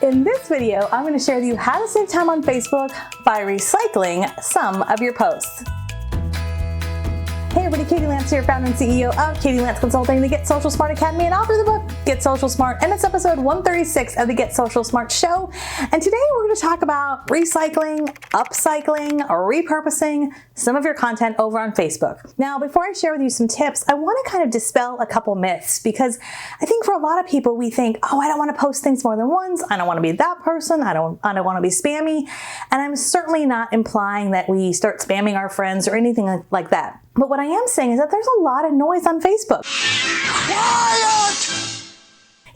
In this video, I'm going to share with you how to save time on Facebook by recycling some of your posts. Hey everybody, Katie Lance here, founder and CEO of Katie Lance Consulting, the Get Social Smart Academy, and author of the book, Get Social Smart, and it's episode 136 of the Get Social Smart show. And today we're going to talk about recycling, upcycling, or repurposing some of your content over on Facebook. Now, before I share with you some tips, I want to kind of dispel a couple myths, because I think for a lot of people, we think, oh, I don't want to post things more than once. I don't want to be that person. I don't want to be spammy. And I'm certainly not implying that we start spamming our friends or anything like that. But what I am saying is that there's a lot of noise on Facebook. Quiet!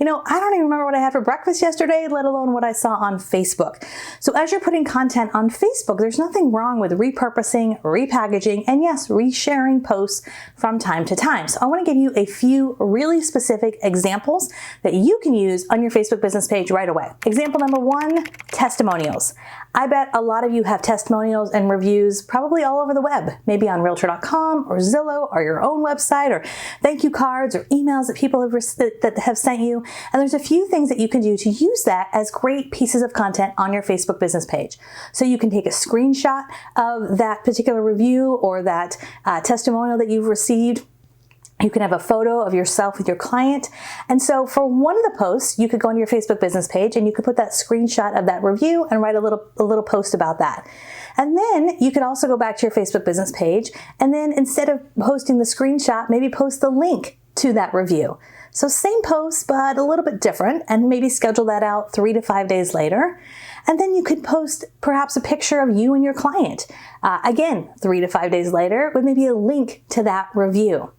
You know, I don't even remember what I had for breakfast yesterday, let alone what I saw on Facebook. So as you're putting content on Facebook, there's nothing wrong with repurposing, repackaging, and yes, resharing posts from time to time. So I want to give you a few really specific examples that you can use on your Facebook business page right away. Example number one, testimonials. I bet a lot of you have testimonials and reviews probably all over the web, maybe on Realtor.com or Zillow or your own website, or thank you cards or emails that people have sent you. And there's a few things that you can do to use that as great pieces of content on your Facebook business page. So you can take a screenshot of that particular review or that testimonial that you've received. You can have a photo of yourself with your client. And so for one of the posts, you could go on your Facebook business page and you could put that screenshot of that review and write a little post about that. And then you could also go back to your Facebook business page, and then instead of posting the screenshot, maybe post the link to that review. So same post, but a little bit different, and maybe schedule that out 3 to 5 days later. And then you could post perhaps a picture of you and your client. Again, 3 to 5 days later with maybe a link to that review.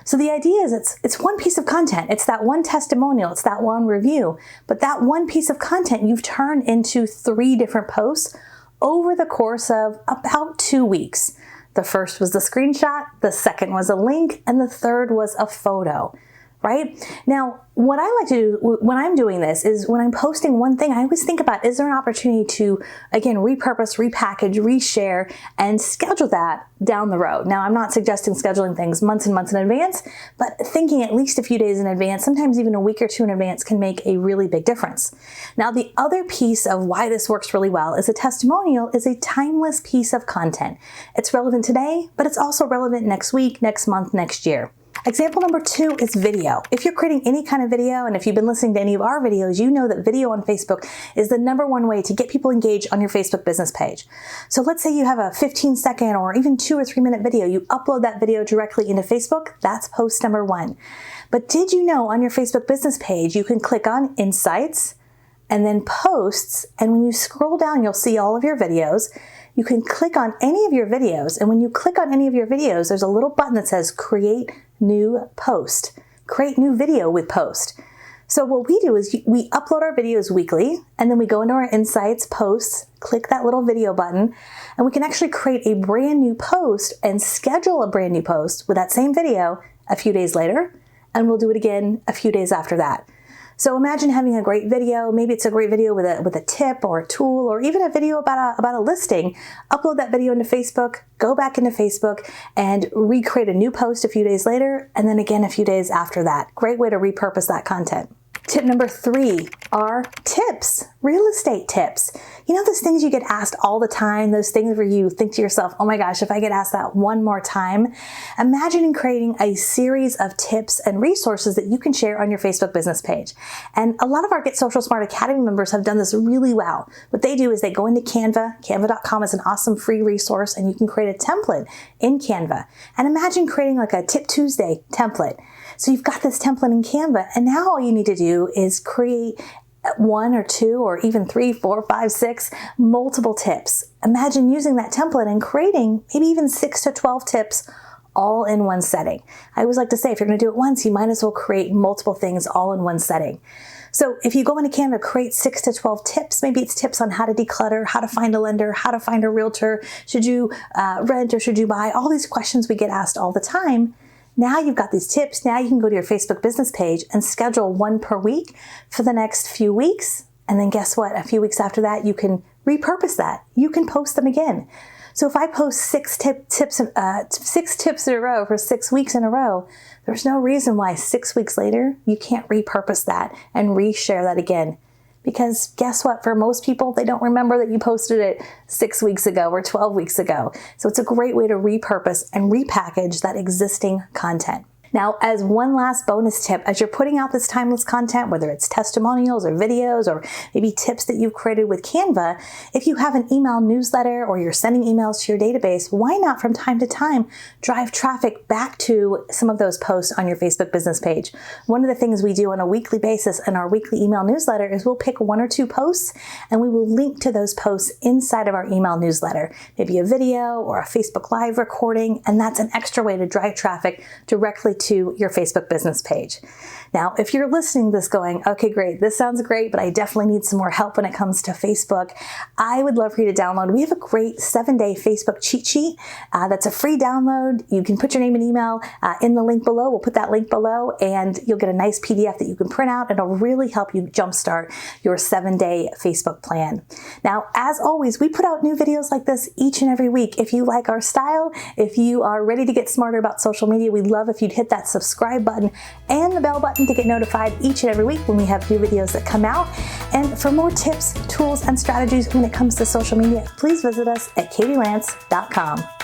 So the idea is it's one piece of content. It's that one testimonial. It's that one review. But that one piece of content you've turned into 3 different posts over the course of about 2 weeks. The first was the screenshot, the second was a link, and the third was a photo, right? Now, what I like to do when I'm doing this is when I'm posting one thing, I always think about, is there an opportunity to, again, repurpose, repackage, reshare, and schedule that down the road. Now, I'm not suggesting scheduling things months and months in advance, but thinking at least a few days in advance, sometimes even a week or 2 in advance, can make a really big difference. Now, the other piece of why this works really well is a testimonial is a timeless piece of content. It's relevant today, but it's also relevant next week, next month, next year. Example number 2 is video. If you're creating any kind of video, and if you've been listening to any of our videos, you know that video on Facebook is the #1 way to get people engaged on your Facebook business page. So let's say you have a 15-second or even 2 or 3 minute video. You upload that video directly into Facebook. That's post number 1. But did you know on your Facebook business page, you can click on Insights and then Posts, and when you scroll down, you'll see all of your videos. You can click on any of your videos, and when you click on any of your videos, there's a little button that says Create New Post. Create new video with post. So what we do is we upload our videos weekly, and then we go into our Insights, Posts, click that little video button, and we can actually create a brand new post and schedule a brand new post with that same video a few days later, and we'll do it again a few days after that. So imagine having a great video. Maybe it's a great video with a tip or a tool, or even a video about a listing. Upload that video into Facebook, go back into Facebook, and recreate a new post a few days later, and then again a few days after that. Great way to repurpose that content. Tip number 3 are tips, real estate tips. You know those things you get asked all the time, those things where you think to yourself, oh my gosh, if I get asked that one more time. Imagine creating a series of tips and resources that you can share on your Facebook business page. And a lot of our Get Social Smart Academy members have done this really well. What they do is they go into Canva. Canva.com is an awesome free resource, and you can create a template in Canva. And imagine creating like a Tip Tuesday template. So you've got this template in Canva, and now all you need to do is create 1 or 2 or even 3, 4, 5, 6 multiple tips. Imagine using that template and creating maybe even 6 to 12 tips all in one setting. I always like to say, if you're going to do it once, you might as well create multiple things all in one setting. So if you go into Canva, create 6 to 12 tips. Maybe it's tips on how to declutter, how to find a lender, how to find a realtor, should you rent or should you buy? All these questions we get asked all the time. Now you've got these tips. Now you can go to your Facebook business page and schedule 1 per week for the next few weeks. And then guess what? A few weeks after that, you can repurpose that. You can post them again. So if I post 6 tips in a row for 6 weeks in a row, there's no reason why 6 weeks later, you can't repurpose that and reshare that again. Because guess what? For most people, they don't remember that you posted it 6 weeks ago or 12 weeks ago. So it's a great way to repurpose and repackage that existing content. Now, as one last bonus tip, as you're putting out this timeless content, whether it's testimonials or videos or maybe tips that you've created with Canva, if you have an email newsletter or you're sending emails to your database, why not from time to time drive traffic back to some of those posts on your Facebook business page? One of the things we do on a weekly basis in our weekly email newsletter is we'll pick 1 or 2 posts and we will link to those posts inside of our email newsletter, maybe a video or a Facebook Live recording, and that's an extra way to drive traffic directly to your Facebook business page. Now, if you're listening to this going, okay, great, this sounds great, but I definitely need some more help when it comes to Facebook, I would love for you to download. We have a great 7-day Facebook cheat sheet that's a free download. You can put your name and email in the link below. We'll put that link below and you'll get a nice PDF that you can print out and it'll really help you jumpstart your 7-day Facebook plan. Now, as always, we put out new videos like this each and every week. If you like our style, if you are ready to get smarter about social media, we'd love if you'd hit that subscribe button and the bell button to get notified each and every week when we have new videos that come out. And for more tips, tools, and strategies when it comes to social media, please visit us at katielance.com.